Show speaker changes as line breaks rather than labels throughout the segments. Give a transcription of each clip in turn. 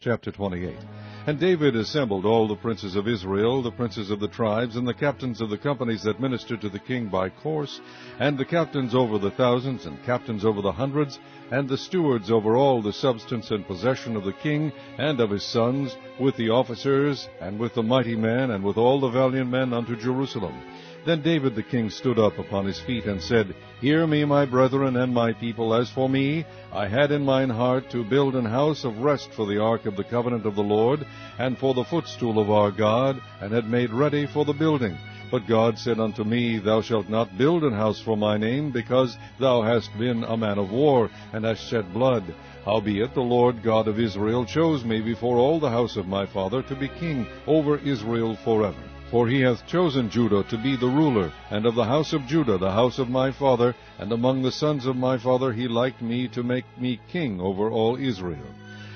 Chapter 28. And David assembled all the princes of Israel, the princes of the tribes, and the captains of the companies that ministered to the king by course, and the captains over the thousands, and captains over the hundreds, and the stewards over all the substance and possession of the king and of his sons, with the officers, and with the mighty men, and with all the valiant men unto Jerusalem. Then David the king stood up upon his feet, and said, Hear me, my brethren and my people. As for me, I had in mine heart to build an house of rest for the ark of the covenant of the Lord, and for the footstool of our God, and had made ready for the building. But God said unto me, Thou shalt not build an house for my name, because thou hast been a man of war, and hast shed blood. Howbeit the Lord God of Israel chose me before all the house of my father to be king over Israel forever. For he hath chosen Judah to be the ruler, and of the house of Judah the house of my father, and among the sons of my father he liked me to make me king over all Israel.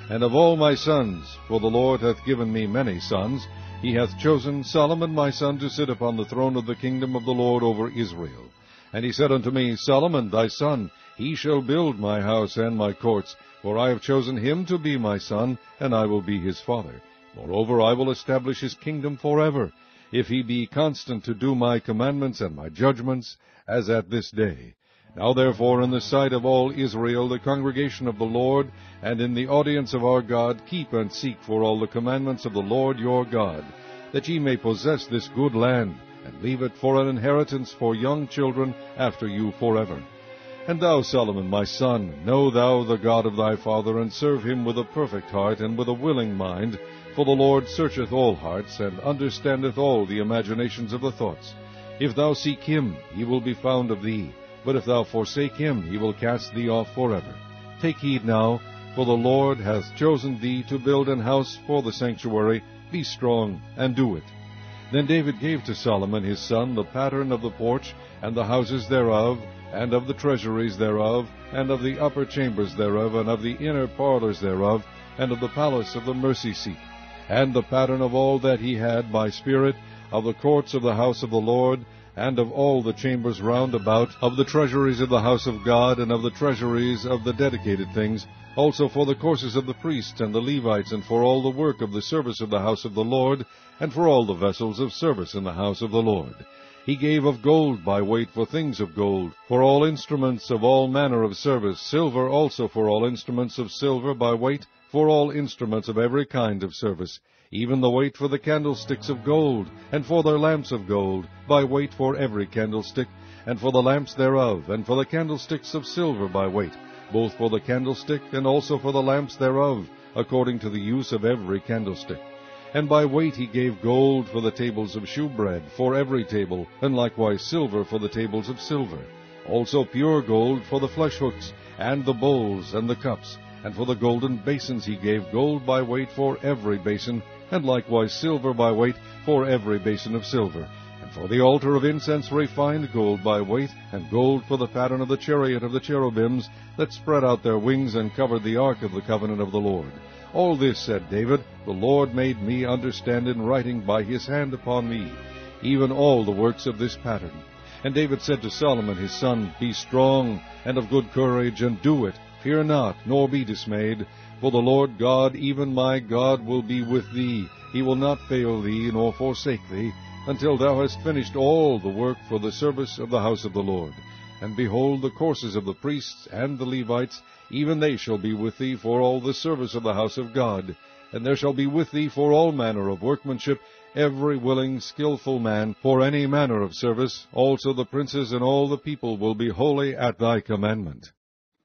And of all my sons, for the Lord hath given me many sons, he hath chosen Solomon my son to sit upon the throne of the kingdom of the Lord over Israel. And he said unto me, Solomon thy son, he shall build my house and my courts, for I have chosen him to be my son, and I will be his father. Moreover, I will establish his kingdom forever, if he be constant to do my commandments and my judgments, as at this day. Now therefore, in the sight of all Israel, the congregation of the Lord, and in the audience of our God, keep and seek for all the commandments of the Lord your God, that ye may possess this good land, and leave it for an inheritance for young children after you forever. And thou, Solomon, my son, know thou the God of thy father, and serve him with a perfect heart and with a willing mind, for the Lord searcheth all hearts, and understandeth all the imaginations of the thoughts. If thou seek him, he will be found of thee, but if thou forsake him, he will cast thee off forever. Take heed now, for the Lord hath chosen thee to build an house for the sanctuary. Be strong, and do it. Then David gave to Solomon his son the pattern of the porch, and the houses thereof, and of the treasuries thereof, and of the upper chambers thereof, and of the inner parlors thereof, and of the palace of the mercy seat, and the pattern of all that he had by spirit, of the courts of the house of the Lord, and of all the chambers round about, of the treasuries of the house of God, and of the treasuries of the dedicated things, also for the courses of the priests and the Levites, and for all the work of the service of the house of the Lord, and for all the vessels of service in the house of the Lord. He gave of gold by weight for things of gold, for all instruments of all manner of service, silver also for all instruments of silver by weight, for all instruments of every kind of service, even the weight for the candlesticks of gold, and for their lamps of gold, by weight for every candlestick, and for the lamps thereof, and for the candlesticks of silver by weight, both for the candlestick and also for the lamps thereof, according to the use of every candlestick. And by weight he gave gold for the tables of shewbread, for every table, and likewise silver for the tables of silver. Also pure gold for the flesh hooks, and the bowls, and the cups. And for the golden basins he gave gold by weight for every basin, and likewise silver by weight for every basin of silver. And for the altar of incense refined gold by weight, and gold for the pattern of the chariot of the cherubims, that spread out their wings and covered the ark of the covenant of the Lord. All this, said David, the Lord made me understand in writing by his hand upon me, even all the works of this pattern. And David said to Solomon his son, Be strong, and of good courage, and do it. Fear not, nor be dismayed, for the Lord God, even my God, will be with thee. He will not fail thee, nor forsake thee, until thou hast finished all the work for the service of the house of the Lord. And behold, the courses of the priests and the Levites, even they shall be with thee for all the service of the house of God. And there shall be with thee for all manner of workmanship, every willing, skillful man, for any manner of service. Also the princes and all the people will be holy at thy commandment.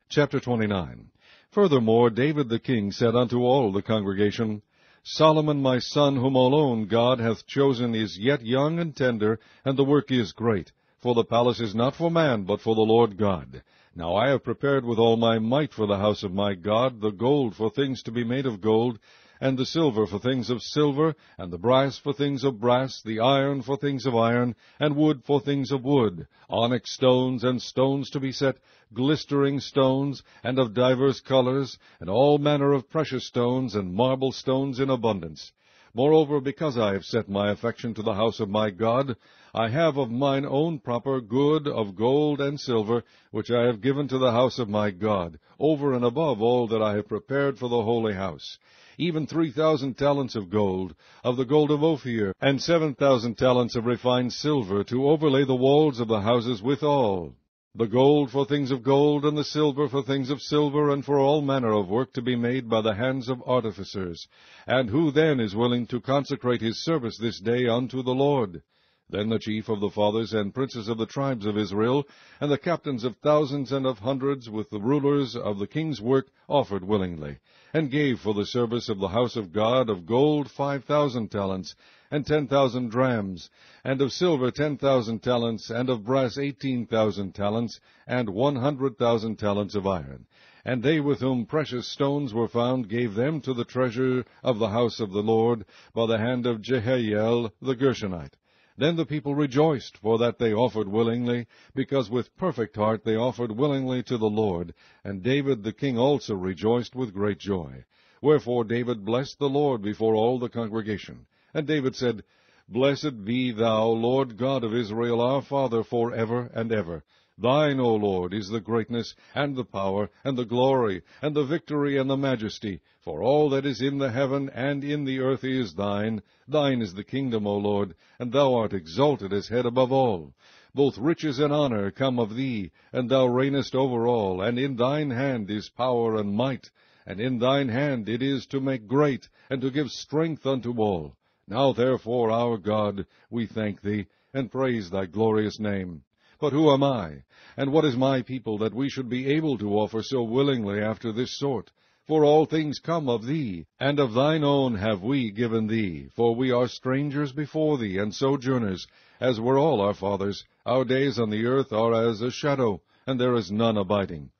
Chapter 29. Furthermore, David the king said unto all the congregation, Solomon my son, whom alone God hath chosen, is yet young and tender, and the work is great. For the palace is not for man, but for the Lord God. Now I have prepared with all my might for the house of my God the gold for things to be made of gold, and the silver for things of silver, and the brass for things of brass, the iron for things of iron, and wood for things of wood, onyx stones and stones to be set, glistering stones, and of divers colors, and all manner of precious stones, and marble stones in abundance. Moreover, because I have set my affection to the house of my God, I have of mine own proper good of gold and silver, which I have given to the house of my God, over and above all that I have prepared for the holy house. even 3,000 talents of gold, of the gold of Ophir, and 7,000 talents of refined silver, to overlay the walls of the houses withal. The gold for things of gold, and the silver for things of silver, and for all manner of work to be made by the hands of artificers. And who then is willing to consecrate his service this day unto the Lord? Then the chief of the fathers and princes of the tribes of Israel, and the captains of thousands and of hundreds, with the rulers of the king's work, offered willingly, and gave for the service of the house of God of gold 5,000 talents, and 10,000 drams, and of silver 10,000 talents, and of brass 18,000 talents, and 100,000 talents of iron. And they with whom precious stones were found gave them to the treasure of the house of the Lord by the hand of Jehiel the Gershonite. Then the people rejoiced, for that they offered willingly, because with perfect heart they offered willingly to the Lord. And David the king also rejoiced with great joy. Wherefore David blessed the Lord before all the congregation. And David said, Blessed be thou, Lord God of Israel, our Father, for ever and ever. Thine, O Lord, is the greatness, and the power, and the glory, and the victory, and the majesty. For all that is in the heaven and in the earth is thine. Thine is the kingdom, O Lord, and thou art exalted as head above all. Both riches and honor come of thee, and thou reignest over all, and in thine hand is power and might, and in thine hand it is to make great, and to give strength unto all. Now therefore, our God, we thank thee, and praise thy glorious name. But who am I, and what is my people, that we should be able to offer so willingly after this sort? For all things come of thee, and of thine own have we given thee. For we are strangers before thee, and sojourners, as were all our fathers. Our days on the earth are as a shadow, and there is none abiding.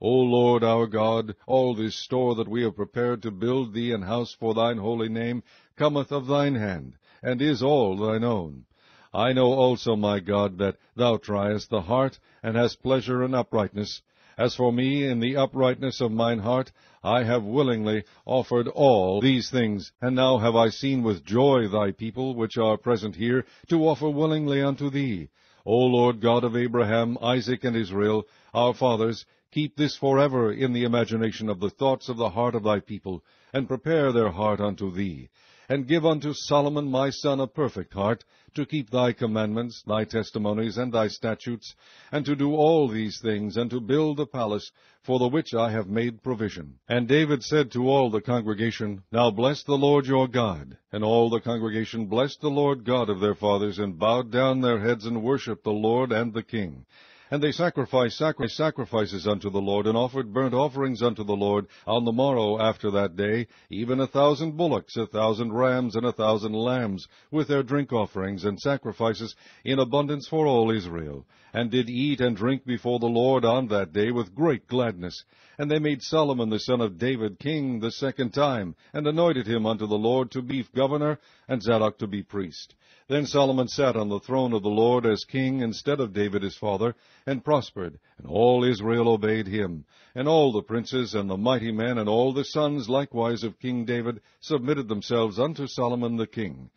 O Lord our God, all this store that we have prepared to build thee an house for thine holy name cometh of thine hand, and is all thine own. I know also, my God, that thou triest the heart, and hast pleasure in uprightness. As for me, in the uprightness of mine heart, I have willingly offered all these things. And now have I seen with joy thy people, which are present here, to offer willingly unto thee. O Lord God of Abraham, Isaac, and Israel, our fathers, keep this forever in the imagination of the thoughts of the heart of thy people, and prepare their heart unto thee. And give unto Solomon my son a perfect heart, to keep thy commandments, thy testimonies, and thy statutes, and to do all these things, and to build the palace, for the which I have made provision. And David said to all the congregation, Now bless the Lord your God. And all the congregation blessed the Lord God of their fathers, and bowed down their heads, and worshipped the Lord and the king. And they sacrificed sacrifices unto the Lord, and offered burnt offerings unto the Lord on the morrow after that day, even 1,000 bullocks, 1,000 rams, and 1,000 lambs, with their drink offerings and sacrifices in abundance for all Israel, and did eat and drink before the Lord on that day with great gladness. And they made Solomon the son of David king the second time, and anointed him unto the Lord to be governor, and Zadok to be priest. Then Solomon sat on the throne of the Lord as king instead of David his father, and prospered, and all Israel obeyed him. And all the princes and the mighty men, and all the sons likewise of King David, submitted themselves unto Solomon the king.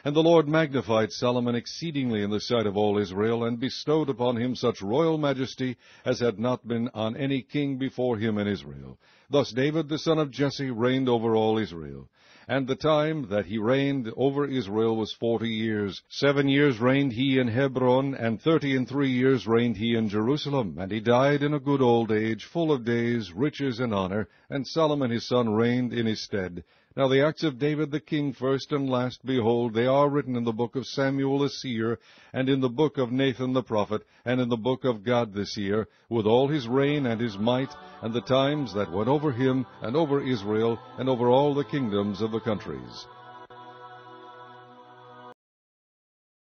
And the Lord magnified Solomon exceedingly in the sight of all Israel, and bestowed upon him such royal majesty as had not been on any king before him in Israel. Thus David the son of Jesse reigned over all Israel. And the time that he reigned over Israel was 40 years. 7 years reigned he in Hebron, and 33 years reigned he in Jerusalem. And he died in a good old age, full of days, riches, and honor. And Solomon his son reigned in his stead. Now the acts of David the king, first and last, behold, they are written in the book of Samuel the seer, and in the book of Nathan the prophet, and in the book of Gad the seer, with all his reign and his might, and the times that went over him, and over Israel, and over all the kingdoms of the countries.